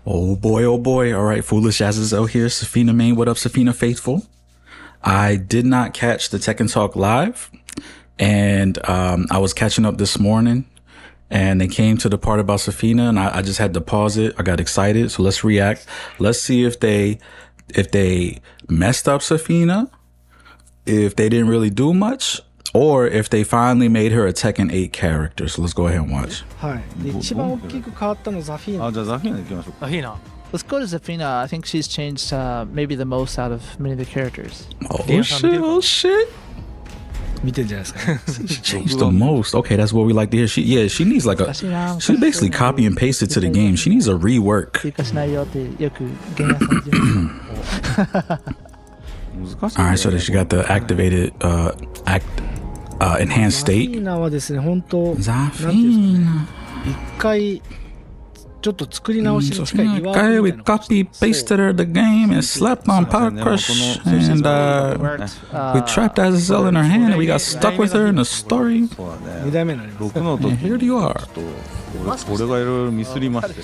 Oh boy, oh boy. All right, Foolish Azazel here. Zafina main. What up, Zafina faithful? I did not catch the Tekken Talk live, and I was catching up this morning, and they came to the part about Zafina, and I just had to pause it. I got excited, so let's react. Let's see if they messed up Zafina, if they didn't really do much, or if they finally made her a Tekken 8 character. So let's go ahead and watch. はい。で一番大きく変わったのはザフィーナ。じゃあザフィーナ行きましょうか。ザフィーナ。Let's go to Zafina. I think she's changed maybe the most out of many of the characters. Oh shit! Oh shit! 見てんじゃないですか。She changed the most. Okay, that's what we like to hear. She needs like a. She basically copy and pasted to the game. She needs a rework. 追加しないよってよくゲーム屋さんって言うんです All right, so she got the activated enhanced ザフィ state. ーナはですね、本当なんていうんですかね、 Zafina. 一回ちょっっと作り直しに近いリワークみたい Okay, な we copy pasted her the game and slapped on Power Crush, and we trapped Azazel in her hand, and we got stuck with her in the story. 2代目になります。 6の時 And here you are. 俺がいろいろミスりまして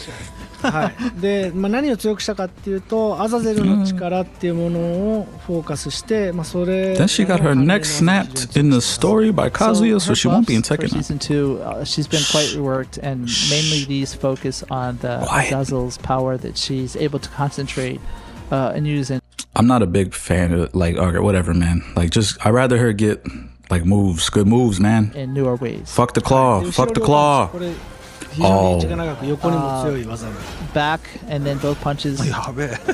はい、で、何を強くしたかっていうとアザゼルの力っていうものをフォーカスして、それ Then she got her neck snapped in the story by Kazuya, so she won't be in For Tekken. season 2, she's been quite reworked, and mainly these focus on the Azazel's power that she's able to concentrate and use. I'm not a big fan of like, okay, whatever, man. Like, just I'd rather her get like moves, good moves, man. In newer ways. Fuck the claw, fuck the claw. これ非常にリーチが長く横にも強い技なの。 Back and then both punches.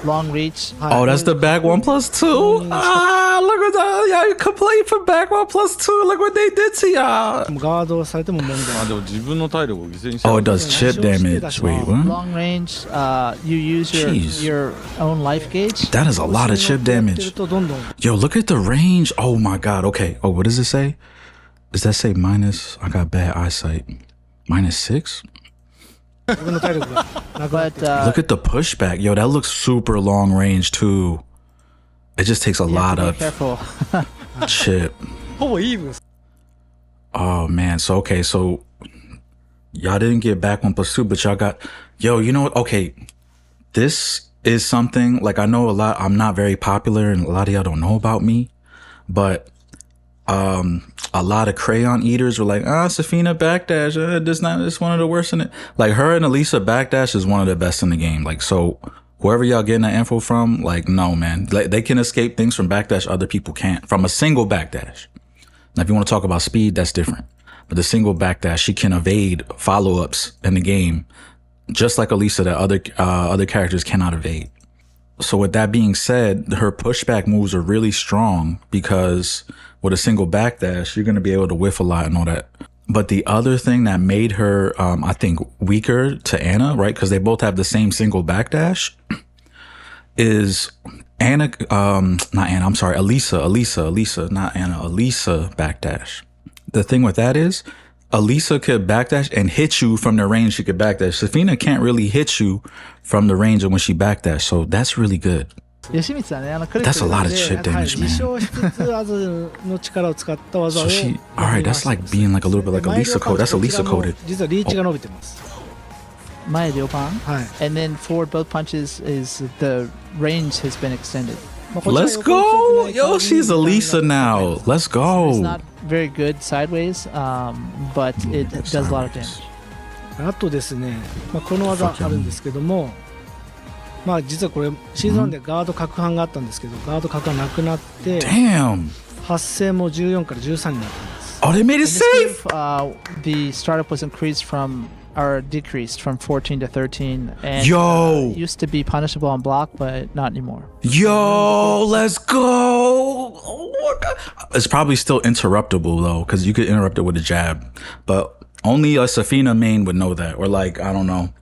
Long reach. Oh, that's the back 1+2. Ah, look at that. Yeah, you complain for back 1+2. Look what they did to y'all. ガードされても問題ない。でも自分の体力を犠牲にして Oh, it does chip damage. Wait, what? Long range. You use your own life gauge. That is a lot of chip damage. どんどん Yo, look at the range. Oh my god. Okay. Oh, what does it say? Does that say minus? I got bad eyesight. -6? 自分の体力がなくなって Look at the pushback. Yo, that looks super long range too. It just takes a lot Be of careful. chip. ほぼイーブン。 Oh man. So okay. So y'all didn't get back 1+2, but y'all got. Yo, you know what? Okay, this is something like I know a lot. I'm not very popular, and a lot of y'all don't know about me, but a lot of crayon eaters were like, Zafina backdash, it's one of the worst in it. Like her and Elisa backdash is one of the best in the game. Like, so whoever y'all getting that info from, like, no, man, like, they can escape things from backdash other people can't from a single backdash. Now, if you want to talk about speed, that's different. But the single backdash, she can evade follow-ups in the game, just like Elisa that other characters cannot evade. So with that being said, her pushback moves are really strong because with a single backdash, you're going to be able to whiff a lot and all that. But the other thing that made her, I think, weaker to Anna, right? Because they both have the same single backdash, is Anna, not Anna, I'm sorry, Elisa, not Anna, Elisa backdash. The thing with that is, Elisa could backdash and hit you from the range she could backdash. Zafina can't really hit you from the range of when she backdash, so that's really good. That's a lot of chip damage, man. 自称しつつアザゼルの力を使った技を So she, alright, that's like being like a little bit like Elisa code. That's Elisa coded. 実はリーチが伸びてます。Mae Ryopan. はい。 And then forward both punches is the range has been extended. Let's go! Yo, she's Elisa now. Let's It's go. not very good sideways, but it does a lot of damage. あとですね、この技あるんですけども、実はこれシーズン1でガード攪拌があったんですけど、ガード攪拌なくなって Damn. 発生も14から13になってます。 Oh, they made it In this safe. move, the startup was increased from or decreased from 14 to 13, and Yo. used to be punishable on block, but not anymore. Yo, let's go. Oh my god. It's probably still interruptible though, because you could interrupt it with a jab, but only a Zafina main would know that, or like, I don't know,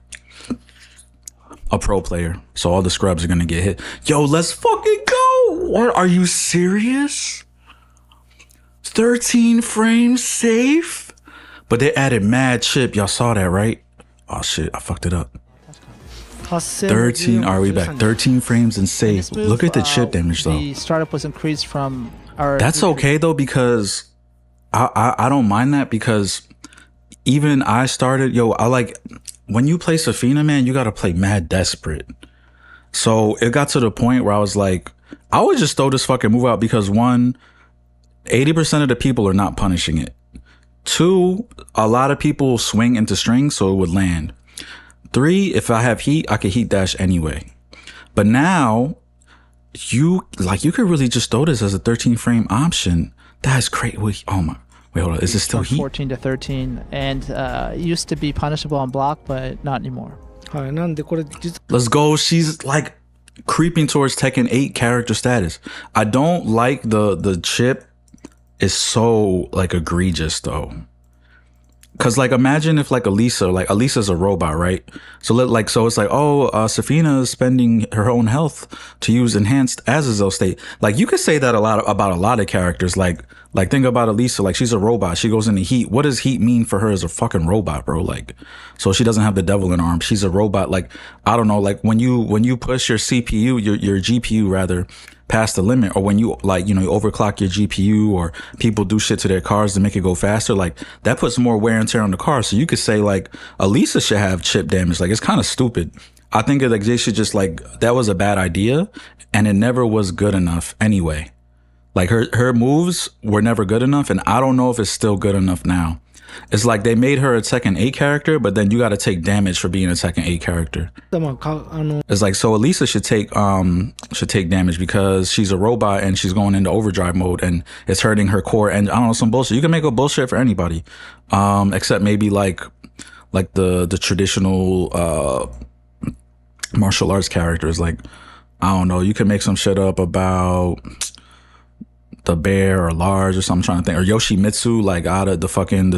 a pro player. So all the scrubs are gonna get hit. Yo, let's fucking go. What, are you serious? 13 frames safe? But they added mad chip. Y'all saw that, right? Oh shit, I fucked it up. 発生も 13, are we back? 13 frames and safe. This move, Look at the chip damage though. The startup was increased from or That's okay though, because I don't mind that, because even I started, I like, when you play Zafina, man, you gotta play mad desperate. So it got to the point where I was like, I would just throw this fucking move out because 80% of the people are not punishing it. 2, a lot of people swing into strings, so it would land. 3, if I have heat, I could heat dash anyway. But now you could really just throw this as a 13 frame option. That's great. Wait, hold on. Is this still heat? 14 to 13, and used to be punishable on block, but not anymore. はい、なんでこれ実 Let's go. She's like creeping towards Tekken 8 character status. I don't like the chip is so like egregious though. Cause like imagine if like Alisa's a robot, right? So it's like, Zafina is spending her own health to use enhanced Azazel state. Like you could say that about a lot of characters. Like think about Alisa, like she's a robot. She goes into heat. What does heat mean for her as a fucking robot, bro? Like, so she doesn't have the devil in her arm. She's a robot. Like, I don't know, like when you push your CPU, your GPU rather, past the limit, or when you you overclock your GPU, or people do shit to their cars to make it go faster, like that puts more wear and tear on the car. So you could say like Alisa should have chip damage. Like it's kind of stupid. I think like they should just that was a bad idea, and it never was good enough anyway. Like her moves were never good enough, and I don't know if it's still good enough now. It's like they made her a Tekken 8 character, but then you got to take damage for being a Tekken 8 character. It's like, so Alisa should take damage because she's a robot and she's going into overdrive mode and it's hurting her core. And I don't know, some bullshit. You can make a bullshit for anybody, except maybe like the traditional martial arts characters. Like, I don't know, you can make some shit up about the bear or Large or something, I'm trying to think, or Yoshimitsu, like out of the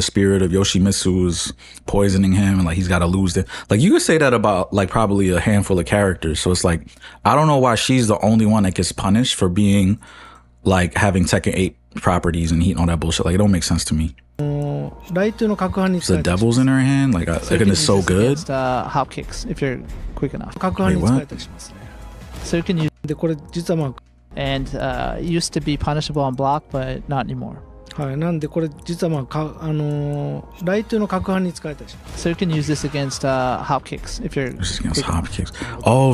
spirit of Yoshimitsu is poisoning him and like he's got to lose it. Like you could say that about like probably a handful of characters. So it's like, I don't know why she's the only one that gets punished for being like having Tekken 8 properties and heat and all that bullshit. Like it don't make sense to me. The devil's in her hand, like it's so good. Hop kicks if you're quick enough. Wait, what? So you can use. And used to be punishable on block, but not anymore. はい、なんでこれ実はライトの攪拌に使えたりします。 So you can use this against hop kicks if you're. This is against hop kicks. Oh,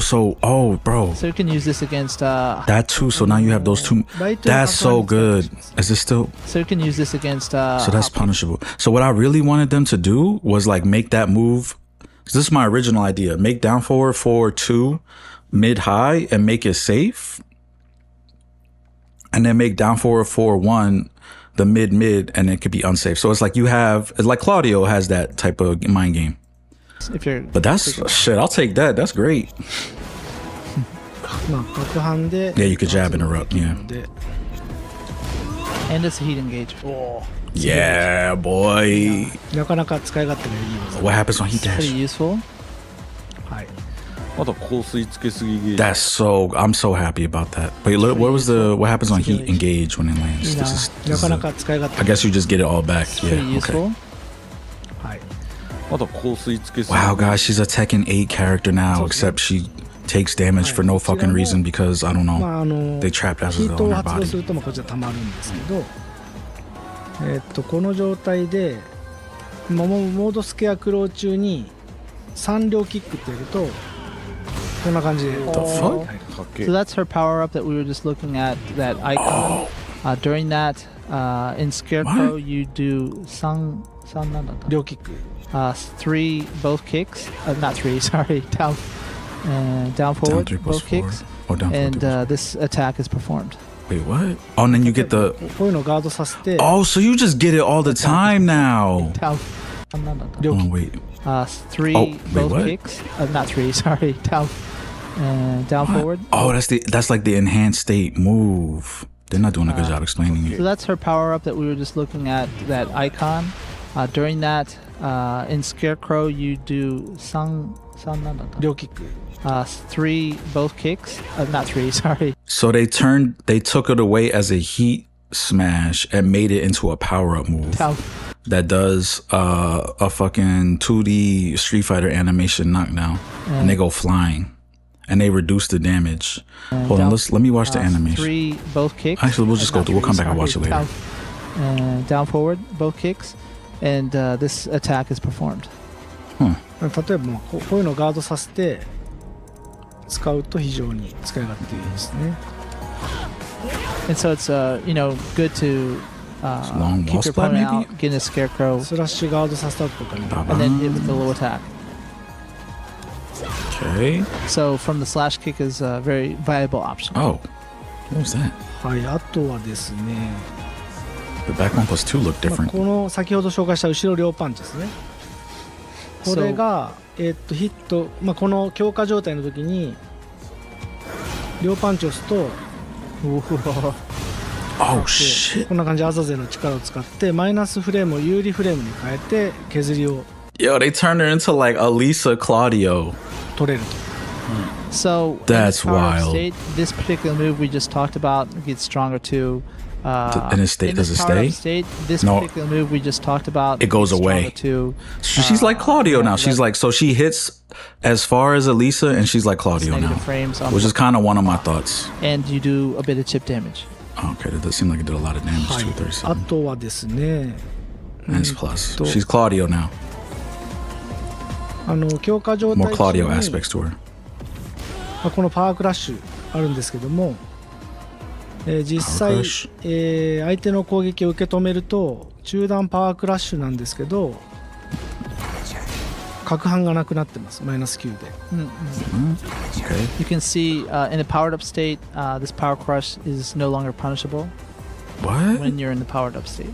bro. So you can use this against that too. So now you have those two. That's so good. Is this still? So you can use this against. So that's punishable. So what I really wanted them to do was like make that move. This is my original idea. Make down forward 4-2 mid high and make it safe. And then make down forward 4-1 the mid and it could be unsafe. So it's like it's like Claudio has that type of mind game. If you're, but that's shit. I'll take that. That's great. Yeah, you could jab interrupt. Yeah. And it's a heat engage. Oh. Yeah, boy. What happens on heat dash? Pretty useful. That's so. I'm so happy about that. Wait, look, what happens on heat engage when it lands? I guess you just get it all back. Yeah. Okay. Wow, guys, she's a Tekken 8 character now, except she takes damage for no fucking reason because I don't know. They trapped Azazel in her body. この状態でモードスケアクロー中に3両キックってやるとこんな感じで The fuck? So that's her power up that we were just looking at, that icon. During that, in Scarecrow, you do 両キック 3 both kicks. Not 3, sorry. Down forward, down 3 both kicks. Down and this attack is performed. Wait, what? Oh, and then you get the. こういうのをガードさせて Oh, so you just get it all the time now. Down. Oh, wait. 3 both what? kicks. Not 3, sorry. Down forward. Oh, that's like the enhanced state move. They're not doing a good job explaining it. So that's her power up that we were just looking at, that icon. During that, in Scarecrow, you do 両キック 3 both kicks. Not 3, sorry. So they took it away as a heat smash and made it into a power-up move that does a fucking 2D Street Fighter animation knockdown, and they go flying, and they reduce the damage. Hold on, let me watch the animation. 3 both kicks. Actually, we'll come back and watch it later. Down forward, both kicks, and this attack is performed. Huh. 例えばまあこういうのをガードさせて使うと非常に使い勝手いいですね。And so it's good to long keep wall your splat, opponent maybe? out, get in a scarecrow, スラッシュガードさせた後とかに and then hit with the low attack. Okay. So from the slash kick is a very viable option. Oh, what was that? はい、あとはですね、 The back one plus two look まあ different. この先ほど紹介した後ろ両パンチですね。これが、ヒット、まあ、この強化状態の時に両パンチを押すと Oh shit. こんな感じでアザゼルの力を使ってマイナスフレームを有利フレームに変えて削りを Yo, they turned her into like Elisa Claudio. 取れると。 So That's in Power wild. Up State, this particular move we just talked about gets stronger too. In this state, does it Power Up stay? State, this No. particular move we just talked about It goes gets away. stronger Too. She's like Claudio now. She's like, so she hits as far as Elisa and she's like Claudio now. Negative frames on Which is kind of one of my thoughts. and you do a bit of chip damage. Okay, that does seem like it did a lot of damage. はい、あ 237. とはですね、 Nice plus. She's Claudio now. 強化状態 More 中 Claudio に aspects to her. まあこのパワークラッシュあるんですけども、実際、パワークラッシ相手の攻撃を受け止めると中段パワークラッシュなんですけど角反がなくなってます。マイナス9で Okay. You can see in the powered up state, this power crush is no longer punishable What? when you're in the powered up state.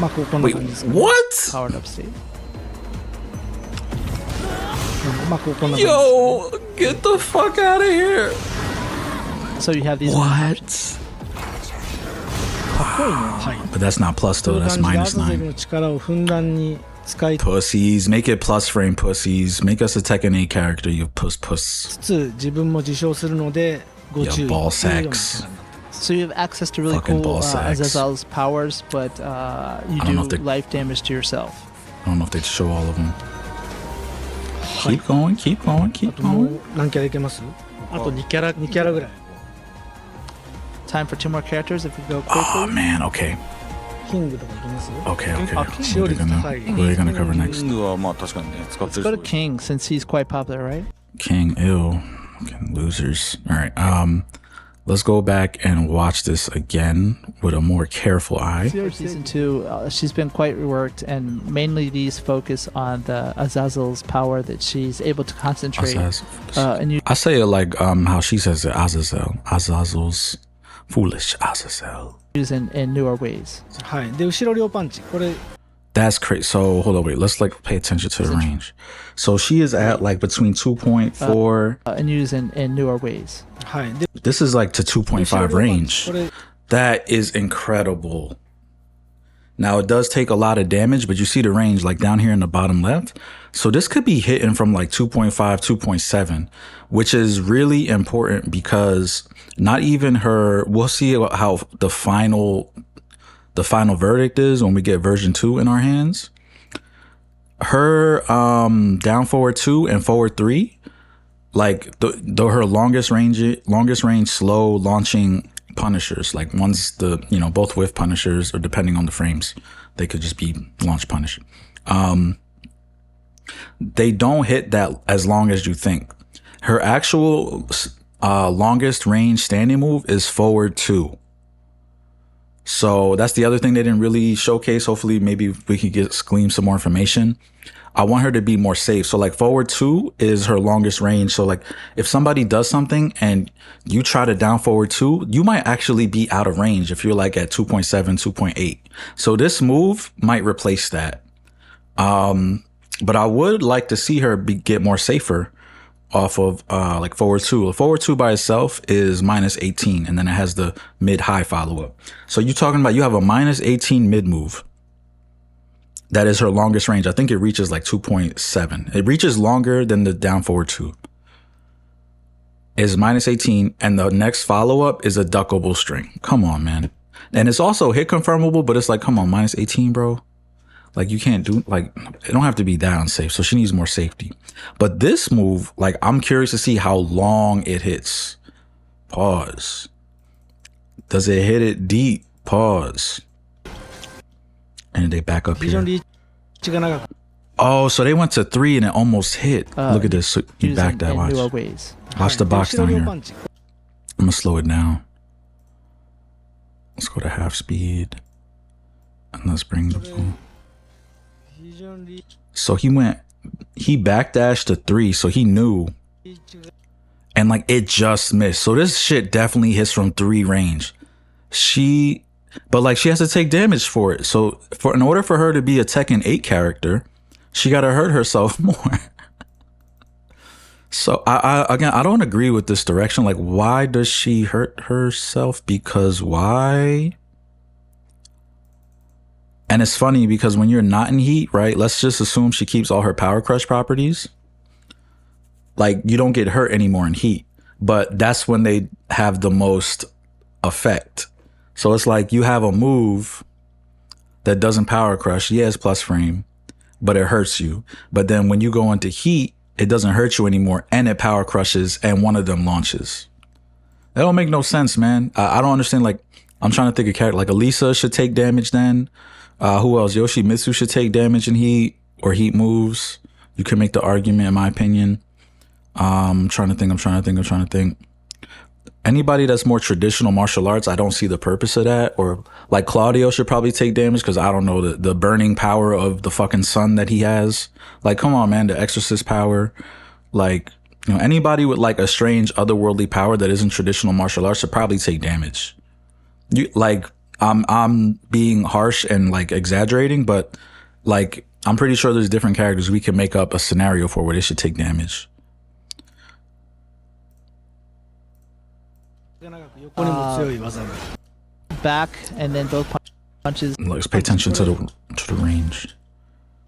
まあこんな Wait, 感じですかね。 what? Powered up state. まあこんな感じです。 Yo, get the fuck out of here. So you have these. What? はい But that's not plus こう though. いう That's 感じでア minus ザゼル 9. の力をふんだんに使い Pussies. Make it plus frame pussies. Make us a Tekken 8 character, you puss. つつ自分も自称するのでご注意 Yeah, ball というような sacks. キャラになってます。 So you have access to really Fucking cool ball sacks. Azazel's powers, but you I don't know if do they- life damage to yourself. I don't know if they show all of them. Keep going, keep going, あ keep とも going. う何キャラいけます？あと2キャラぐらい。 Time for 2 more characters if we go Oh quickly. man, okay. キングとかいけます？ Okay, okay. Ah, What are they gonna cover キ next? ングはまあ確かにね使ってる Let's go 人 to King since he's quite popular, right? King, ew. Fucking losers. Alright, let's go back and watch this again with a more careful eye. For season 2, she's been quite reworked, and mainly these focus on the Azazel's power that she's able to concentrate and use I say it like how she says it, Azazel. Azazel's foolish Azazel. in newer ways. はい。で後ろ両パンチこれ That's crazy. So hold on, wait. Let's like pay attention to the range. So she is at like between 2.4. And use in newer ways. はい。で This is like to 2.5 range. これ That is incredible. Now it does take a lot of damage, but you see the range like down here in the bottom left. So this could be hitting from like 2.5, 2.7, which is really important because not even her, we'll see how the final verdict is when we get version 2 in our hands. Her down forward 2 and forward 3, like though her longest range slow launching punishers, like one's the both whiff punishers, or depending on the frames they could just be launch punish. They don't hit that as long as you think. Her actual longest range standing move is forward 2. So that's the other thing they didn't really showcase. Hopefully maybe we could glean some more information. I want her to be more safe. So like forward 2 is her longest range. So like if somebody does something and you try to down forward 2, you might actually be out of range if you're like at 2.7, 2.8. So this move might replace that. But I would like to see her get more safer off of like forward 2. Forward 2 by itself is minus 18, and then it has the mid-high follow-up. So you're talking about you have a minus 18 mid-move. That is her longest range. I think it reaches like 2.7. It reaches longer than the down forward 2. It's minus 18, and the next follow-up is a duckable string. Come on, man. And it's also hit confirmable, but it's like, come on, minus 18, bro. Like you can't do, like, it don't have to be that unsafe. So she needs more safety. But this move, like, I'm curious to see how long it hits. Pause. Does it hit it deep? Pause. And they back up ビジョン here. リー Oh, so they went to 3 and it almost hit. Look at this. So you using back that. in Watch. newer ways. Watch the box 後ろ down 両 here. パンチ I'm gonna slow it down. Let's go to half speed. And let's bring the boom. 非常に So he backdashed to 3, so he knew. And like it just missed. So this shit definitely hits from 3 range. But like she has to take damage for it. So in order for her to be a Tekken 8 character, she gotta hurt herself more. So I don't agree with this direction. Like, why does she hurt herself? Because why? And it's funny because when you're not in heat, right? Let's just assume she keeps all her power crush properties. Like, you don't get hurt anymore in heat, but that's when they have the most effect. So it's like you have a move that doesn't power crush. Yeah, it's plus frame, but it hurts you. But then when you go into heat, it doesn't hurt you anymore, and it power crushes, and one of them launches. That don't make no sense, man. I don't understand. Like, I'm trying to think of character. Like, Elisa should take damage then. Who else? Yoshimitsu should take damage in heat or heat moves. You can make the argument, in my opinion. I'm trying to think. Anybody that's more traditional martial arts, I don't see the purpose of that. Or like Claudio should probably take damage because I don't know the burning power of the fucking sun that he has. Like, come on, man, the exorcist power. Like, you know, anybody with like a strange otherworldly power that isn't traditional martial arts should probably take damage. You like, I'm being harsh and like exaggerating, but like I'm pretty sure there's different characters we can make up a scenario for where they should take damage. Back and then both punches. Let's pay attention to the range.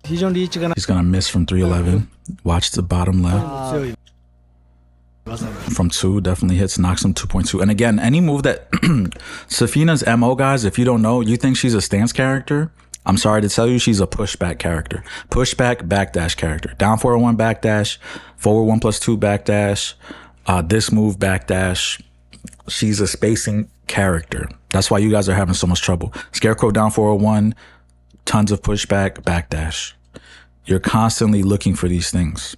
非常にリーチが He's gonna miss from 311. Watch the bottom left. 強い技 From 2 definitely hits, knocks him 2.2. And again, any move that Zafina's MO, guys, if you don't know, you think she's a stance character. I'm sorry to tell you, she's a pushback character. Pushback, backdash character. Down 401 backdash, forward 1+2 backdash, this move backdash. She's a spacing character. That's why you guys are having so much trouble. Scarecrow down 401, tons of pushback, backdash. You're constantly looking for these things.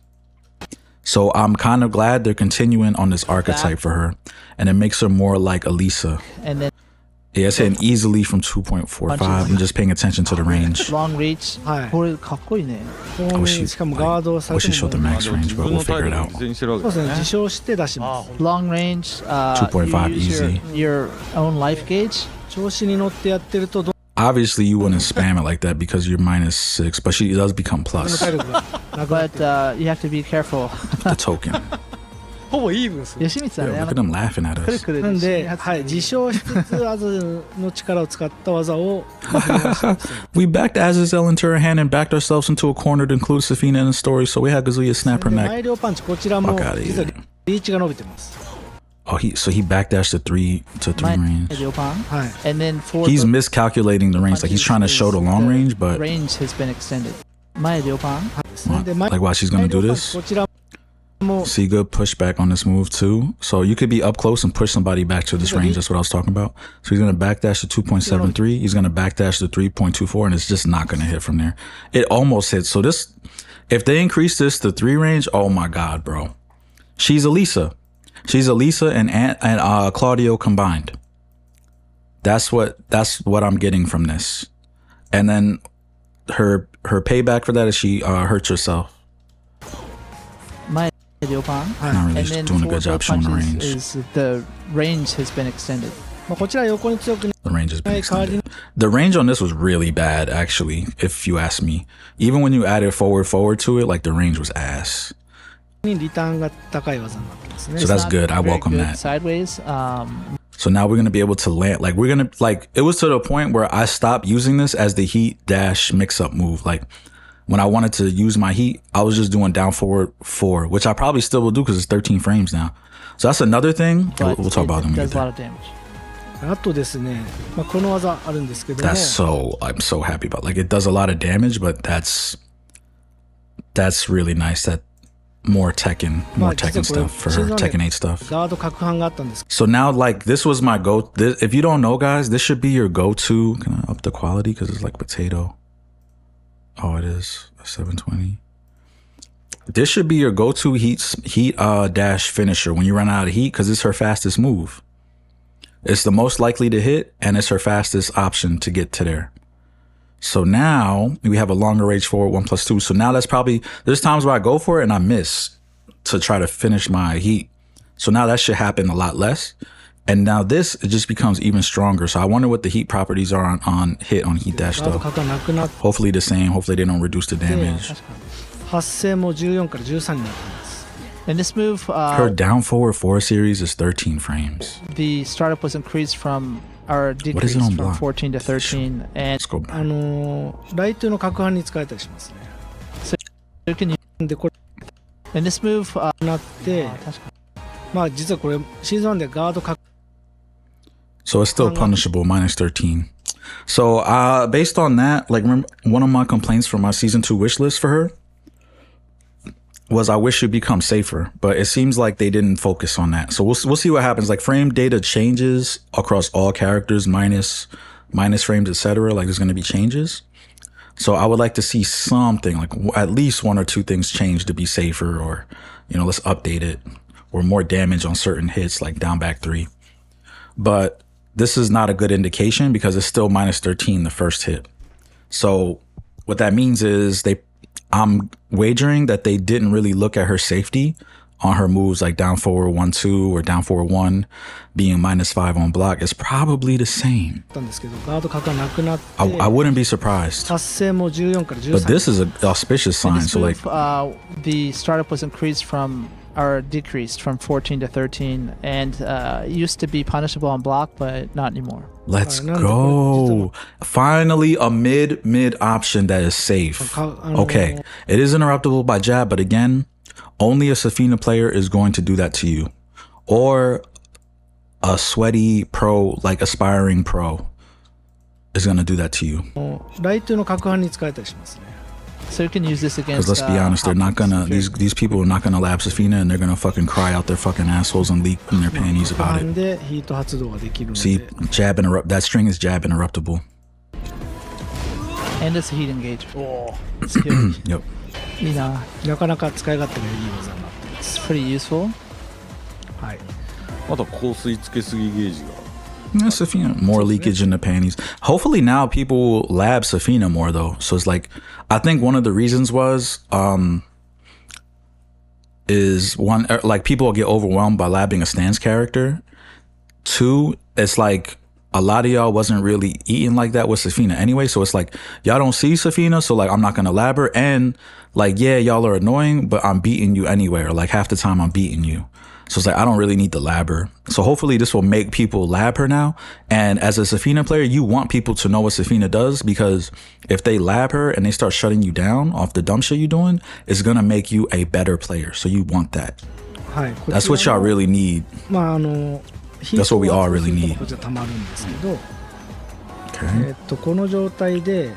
So I'm kind of glad they're continuing on this archetype for her. And it makes her more like Elisa. And then Yeah, it's hitting easily from 2.45. I'm just paying attention to the range. long reach. はいこれかっこいいね。 I wish she, しかもガードをさ I れ wish て she も showed the max range, but 自分 we'll の体 figure it 力を out. 犠牲にしてるわけそうですねですね自称して出します Long range. 2.5 you use easy. Your own life gauge. 調子に乗ってやってるとど Obviously, you wouldn't spam it like that because you're -6, but she does become の plus 体力がなくなっ But て you have to be careful. the token. ほぼイーブンですね吉光さん Yo, ね。 look at them laughing at くる us. くるなんで、発はい、自称しつつアズの力を使った技を We backed Azazel into her hand and backed ourselves into a corner to include Zafina in the story, so we had Kazuya snap her で neck. 大量パンチこちらも Fuck outta here. 実はリーチが伸びてます Oh, so he backdashed to 3 range. 両パン。はい And then for He's the miscalculating the range. Like he's trying to show the long range, but range has been extended. 前両パン。ですねで前 like watch, he's gonna 大 do 量パンチ this. こちらも See good pushback on this move too. So you could be up close and push somebody back to this range. That's what I was talking about. So he's gonna backdash to 2.73. He's gonna backdash to 3.24, and it's just not gonna hit from there. It almost hits. So this, if they increase this to 3 range, oh my god, bro. She's Elisa. She's Elisa and Claudio combined. That's what I'm getting from this. And then her payback for that is she hurts herself. 前両パン。 Not really And then doing a for good job both showing the punches range. is the range has been extended. まあこちら横に強く The range has been ない代わり extended. The range on this was really bad, actually, if you ask me. Even when you added forward to it, like the range was ass. にリターンが高い技になってますね So that's Not good. I very welcome good that. Sideways. So now we're going to be able to land. Like, we're going to, like, it was to the point where I stopped using this as the heat dash mix up move. Like, when I wanted to use my heat, I was just doing down forward 4, which I probably still will do because it's 13 frames now. So that's another thing. But We'll talk about it them. does a lot of damage. あとですね、まあ、この技あるんですけども I'm so happy about. Like, it does a lot of damage, but that's really nice. That more Tekken stuff for her, Tekken 8 stuff. ガード攪拌があったんです So now, like, this was my if you don't know, guys, this should be your go-to. Can I up the quality? Because it's like potato. Oh, it is 720. This should be your go-to heat dash finisher when you run out of heat because it's her fastest move. It's the most likely to hit and it's her fastest option to get to there. So now we have a longer range forward 1+2. So now that's probably, there's times where I go for it and I miss to try to finish my heat. So now that should happen a lot less. And now this, it just becomes even stronger. So I wonder what the heat properties are on heat dash though. Hopefully the same. Hopefully they don't reduce the damage. 発生も14から13になっています。 In this move, Her down forward 4 series is 13 frames. the startup was increased from or What is it decreased on from block? 14 to 13, and Let's go back. ライトの攪拌に使えたりしますね。 you can use でこれ in this move. なって、まあ実はこれシーズン1でガードか So it's still punishable, minus 13. So based on that, like remember, one of my complaints from my season 2 wish list for her was I wish she'd become safer, but it seems like they didn't focus on that. So we'll see what happens. Like frame data changes across all characters, minus frames, etc. Like there's going to be changes. So I would like to see something like at least 1 or 2 things change to be safer, or let's update it, or more damage on certain hits like down back 3. But this is not a good indication because it's still minus 13 the first hit. So what that means is I'm wagering that they didn't really look at her safety on her moves like down forward 1-2 or down forward 1 being minus 5 on block. It's probably the same. ったんですけど、ガードかかなくなって、 I wouldn't be surprised. 発生も14から13 But this is an auspicious In sign. this So like move, the startup was increased from or decreased from 14 to 13, and used to be punishable on block, but not anymore. let's go. Finally a mid option that is safe. Okay. It is interruptible by jab, but again, only a Zafina player is going to do that to you. Or a sweaty pro, like aspiring pro, is going to do that to you. ライトの攪拌に使えたりしますね。 So you can use this against. Because let's be honest, they're not gonna, these people are not gonna lab Zafina, and they're gonna fucking cry out their fucking assholes and leak in their panties about 攪拌 it. でヒート発動ができるので、 See, jab interrupt, that string is jab interruptible. And it's a heat engage. Oh, it's good. Yep. いいな。なかなか使い勝手がいい技になっていま It's す。 pretty useful. はい。あと香水つけすぎゲージが Yeah, Zafina, more leakage in the panties. Hopefully now people will lab Zafina more though. So it's like, I think one of the reasons was, is one, like people will get overwhelmed by labbing a stance character. 2, it's like a lot of y'all wasn't really eating like that with Zafina anyway. So it's like, y'all don't see Zafina. So like, I'm not going to lab her. And like, yeah, y'all are annoying, but I'm beating you anyway. Or like half the time I'm beating you. So it's like, I don't really need the lab her. So hopefully this will make people lab her now. And as a Zafina player, you want people to know what Zafina does, because if they lab her and they start shutting you down off the dumb shit you're doing, it's going to make you a better player. So you want that. はい。 That's what y'all really need. まあThat's what we all really need. こちらたまるんですけど、 Okay. この状態で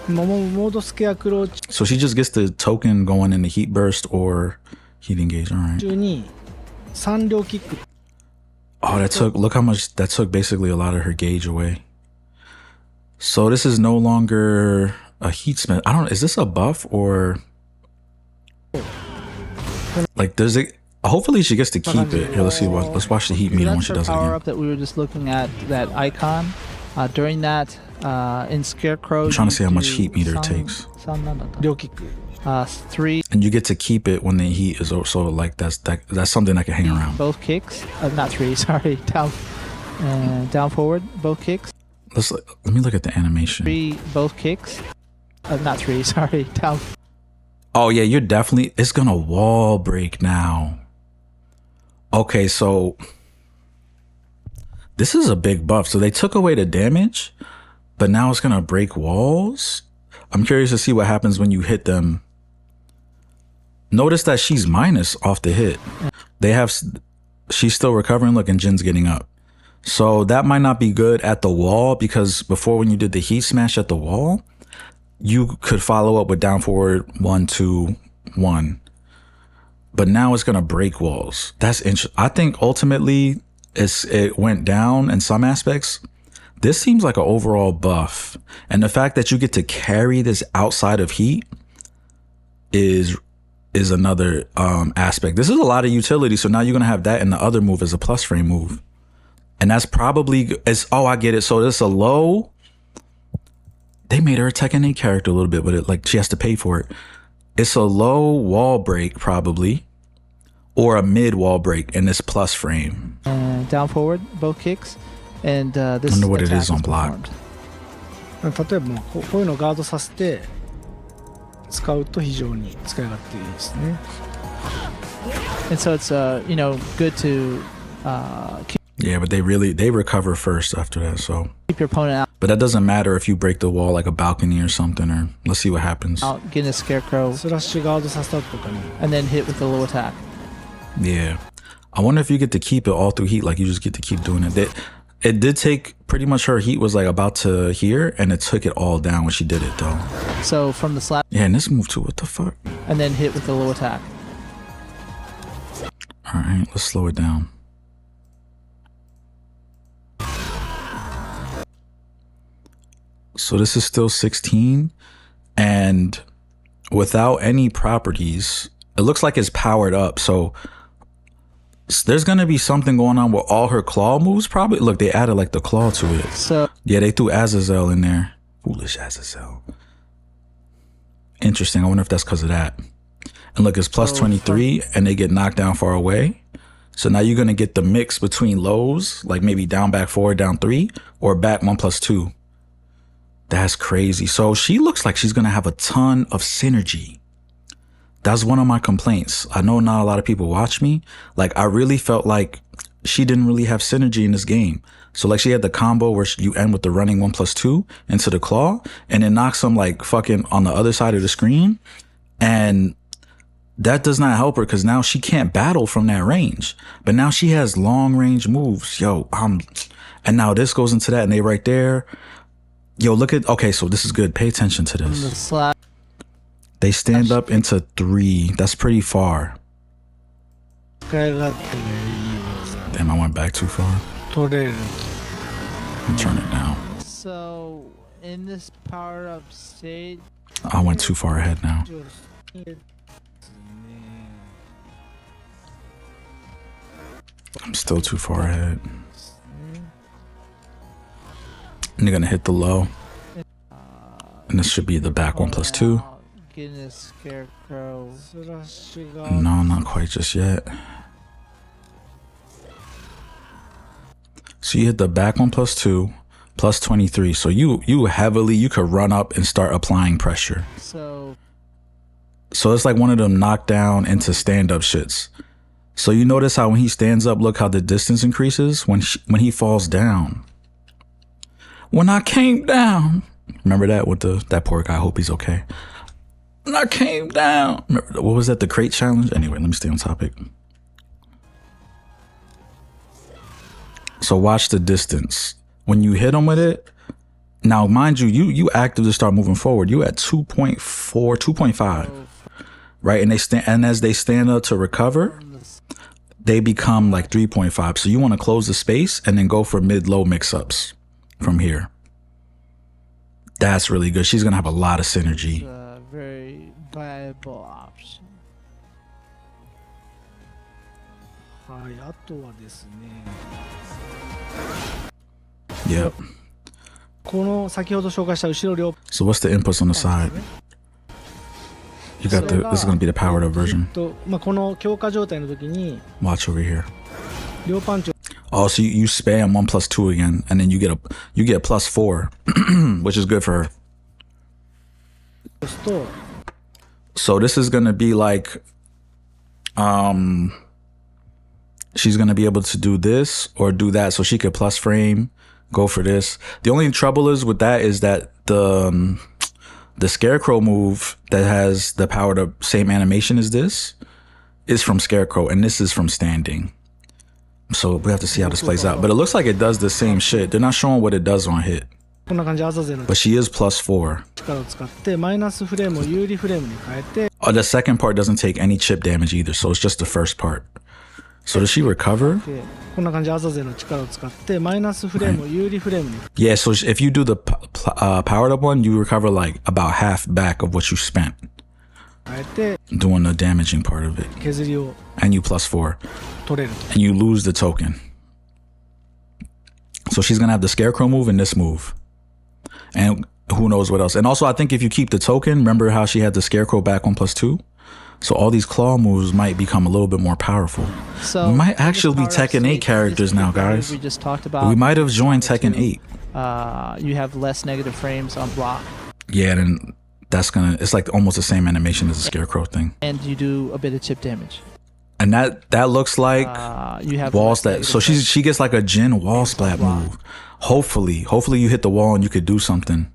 モードスケアクローチ So she just gets the token going in the heat burst or heat engage. All right. 中に3両キック Oh, look how much that took basically a lot of her gauge away. So this is no longer a heat smith. Is this a buff or like, does it, hopefully she gets to keep it. Here, let's watch the heat meter when That's she her does it power again. up that we were just looking at, that icon. During that, in Scarecrow, I'm trying to see how much you heat meter it do takes. 両キック 3 And you get to keep it when the heat is also like, that's something that can hang around. both kicks. Not 3, sorry. Down forward, both kicks. Let me look at the animation. 3, both kicks. Not 3, sorry. Down. Oh yeah, it's gonna wall break now. Okay, so this is a big buff. So they took away the damage, but now it's gonna break walls. I'm curious to see what happens when you hit them. Notice that she's minus off the hit. She's still recovering. Look, and Jin's getting up. So that might not be good at the wall, because before, when you did the heat smash at the wall, you could follow up with down forward 1-2-1. But now it's going to break walls. That's interesting. I think ultimately it went down in some aspects, this seems like an overall buff. And the fact that you get to carry this outside of heat is another aspect. This is a lot of utility. So now you're going to have that in the other move as a plus frame move. And that's probably, I get it. So this a low. They made her a Tekken 8 character a little bit, but she has to pay for it. It's a low wall break probably, or a mid wall break in this plus frame. Down forward, both kicks. And this I wonder what it attack is on block. performed. 例えばこういうのをガードさせて使うと非常に使い勝手いいですね。 And so it's good to Yeah, but they recover first after that. So, keep your opponent but that doesn't matter if you break the wall like a balcony or something. Or let's see what happens. out, getting a scarecrow, スラッシュガードさせた後とかに and then hit with the low attack. Yeah, I wonder if you get to keep it all through heat. Like you just get to keep doing it. It did take pretty much her heat was like about to here, and it took it all down when she did it though. So from the slap, Yeah, and this move too. What the fuck? and then hit with the low attack. All right, let's slow it down. So this is still 16, and without any properties, it looks like it's powered up. So there's going to be something going on with all her claw moves probably. Look, they added like the claw to it. So Yeah, they threw Azazel in there. Foolish Azazel. Interesting. I wonder if that's because of that. And look, it's plus 23 and they get knocked down far away. So now you're going to get the mix between lows, like maybe down, back, forward, down 3, or back 1 plus 2. That's crazy. So she looks like she's going to have a ton of synergy. That's one of my complaints. I know not a lot of people watch me. Like, I really felt like she didn't really have synergy in this game. So like she had the combo where you end with the running 1 plus 2 into the claw, and it knocks them like fucking on the other side of the screen. And that does not help her because now she can't battle from that range. But now she has long range moves. And now this goes into that, and they right there. Yo, look at, okay, so this is good. Pay attention to from the this. slap, They stand up into 3. That's pretty far. 使い勝手がいい技 Damn, I went back too far. 取れる Let me turn it down. so in this power up state, I went too far ahead now. ですね I'm still too far ahead. And they're gonna hit the low. And this should be the back 1 plus 2. getting a scarecrow. スラッシュが No, not quite just yet. So you hit the back 1 plus 2 plus 23. So you could run up and start applying pressure. So So it's like one of them knockdown into stand up shits. So you notice how when he stands up, look how the distance increases when he falls down. When I came down, remember that with that poor guy. I hope he's okay. When I came down, remember, what was that? The crate challenge. Anyway, let me stay on topic. So watch the distance when you hit him with it. Now, mind you, you actively start moving forward. You at 2.4, 2.5, right? And as they stand up to recover, they become like 3.5. So you want to close the space and then go for mid-low mix-ups from here. That's really good. She's going to have a lot of synergy. a very viable option. はい、あとはですね Yep. この先ほど紹介した後ろ両 So what's the inputs on the side? You got this is going to be the powered up version. この強化状態の時に Watch over here. 両パンチを Oh, so you spam 1 plus 2 again, and then you get plus 4, which is good for her. 押すと So this is gonna be like, she's gonna be able to do this or do that, so she could plus frame, go for this. The only trouble is with that is that the Scarecrow move that has the power to same animation as this is from Scarecrow, and this is from standing. So we have to see how this plays out. But it looks like it does the same shit. They're not showing what it does on hit. こんな感じでアザゼルの But she is plus 4. 力を使ってマイナスフレームを有利フレームに変えて Oh, the second part doesn't take any chip damage either, so it's just the first part. So does she recover? でこんな感じでアザゼルの力を使ってマイナスフレームを有利フレームに Yeah, so if you do the powered up one, you recover like about half back of what you spent 変えて doing the damaging part of it. 削りを And you +4. 取れると And you lose the token. So she's going to have the Scarecrow move and this move. And who knows what else. And also, I think if you keep the token, remember how she had the Scarecrow back 1+2? So all these claw moves might become a little bit more powerful. So We might actually be the power Tekken 8 state characters is now, the area guys. We just talked about. We might have joined Tekken 8. You have less negative frames on block, Yeah, then that's gonna, it's like almost the same animation as the Scarecrow thing. and you do a bit of chip damage. And that looks like You have wall less splat. negative So frames. she gets like a Jin wall splat move. Hopefully you hit the wall and you could do something.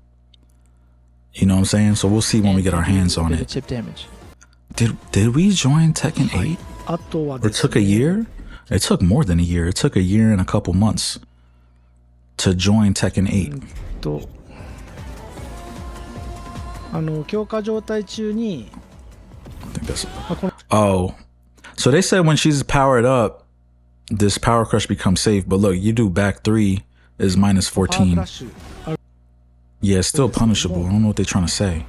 You know what I'm saying? So we'll see when And we get you our do hands a on bit of it. chip damage. Did we join Tekken 8? あとは Or です took a ね year? It took more than a year. It took a year and a couple months to join Tekken 8. と強化状態中に I think that's この Oh. So they said when she's powered up, this power crush becomes safe. But look, you do back 3 is パワーク -14. ラッシュある Yeah, it's still punishable. I don't know what they're trying to say.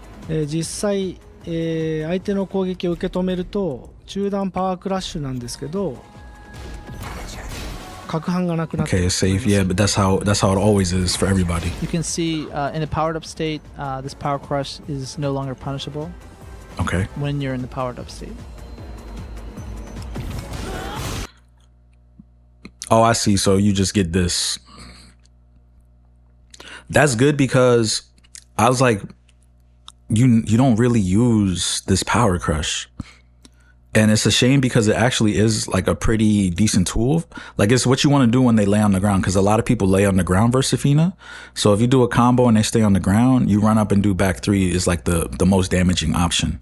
実際、相手の攻撃を受け止めると中断パワークラッシュなんですけど角反がなくなって Okay, it's safe. Yeah, but that's how it always is for everybody. You can see in a powered up state, this power crush is no longer punishable Okay. when you're in the powered up state. Oh, I see. So you just get this. That's good because I was like, you don't really use this power crush. And it's a shame because it actually is like a pretty decent tool. Like it's what you want to do when they lay on the ground, because a lot of people lay on the ground versus Zafina. So if you do a combo and they stay on the ground, you run up and do back 3 is like the most damaging option.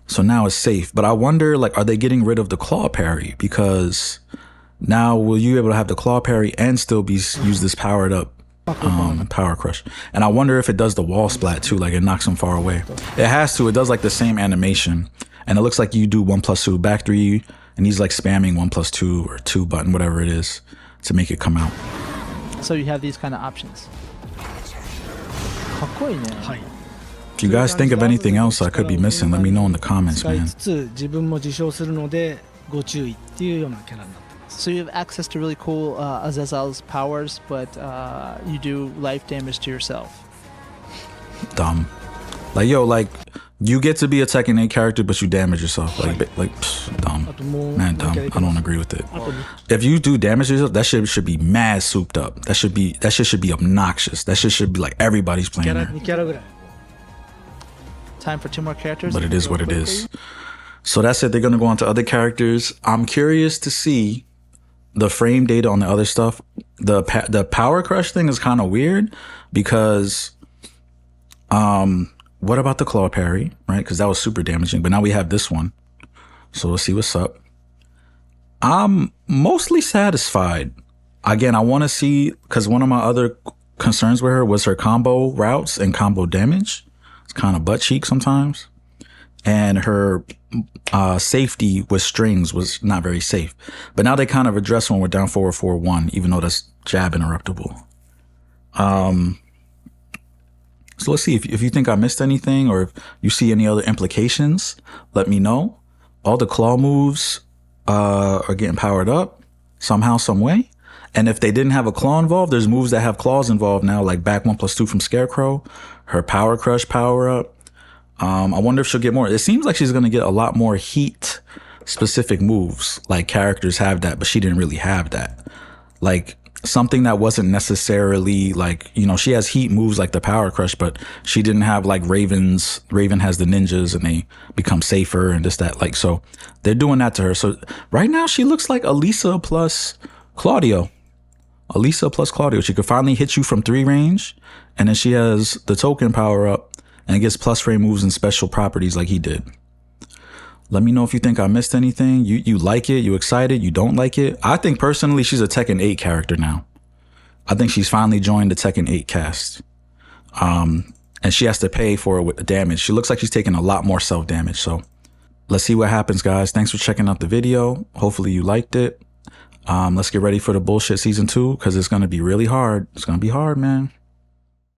So now it's safe. But I wonder, like, are they getting rid of the claw parry? Because now will you be able to have the claw parry and still use this powered up power crush? And I wonder if it does the wall splat too, like it knocks them far away. It has to. It does like the same animation, and it looks like you do 1+2 back 3, and he's like spamming 1+2 or 2 button, whatever it is, to make it come out. So you have these kind of options. かっこいいね。はい If you guys think of anything else I could be missing, let me know in the comments, 使い man. つつ自分も自称するのでご注意っていうようなキャラになってます So you have access to really cool Azazel's powers, but you do life damage to yourself. Dumb. Like, yo, like, you get to be a Tekken 8 character, but you damage yourself. Like, dumb. あともう Man, もう dumb. 一回 I いきま don't す agree with it. あと If you do damage to yourself, that shit should be mad souped up. That shit should be obnoxious. That shit should be like everybody's キャ playing ラ there. 2キャラぐらい Time for 2 more characters. But it is what it is. So that's it. They're gonna go on to other characters. I'm curious to see the frame data on the other stuff. The power crush thing is kind of weird because, what about the claw parry, right? Because that was super damaging. But now we have this one. So let's see what's up. I'm mostly satisfied. Again, I want to see, because one of my other concerns with her was her combo routes and combo damage. It's kind of butt cheek sometimes. And her safety with strings was not very safe. But now they kind of address when we're down 4-4-1, even though that's jab interruptible. So let's see if you think I missed anything or if you see any other implications, let me know. All the claw moves are getting powered up somehow, some way. And if they didn't have a claw involved, there's moves that have claws involved now, like back 1+2 from Scarecrow, her power crush power up. I wonder if she'll get more. It seems like she's going to get a lot more heat specific moves, like characters have that, but she didn't really have that. Like something that wasn't necessarily like, you know, she has heat moves like the power crush, but she didn't have like Raven has the ninjas and they become safer and this, that, like, so they're doing that to her. So right now she looks like Elisa plus Claudio. Elisa plus Claudio. She could finally hit you from 3 range, and then she has the token power up and gets plus frame moves and special properties like he did. Let me know if you think I missed anything. You like it, you excited, you don't like it. I think personally she's a Tekken 8 character now. I think she's finally joined the Tekken 8 cast. And she has to pay for it with damage. She looks like she's taking a lot more self damage. So let's see what happens, guys. Thanks for checking out the video. Hopefully you liked it. Let's get ready for the bullshit season 2 because it's going to be really hard. It's going to be hard, man.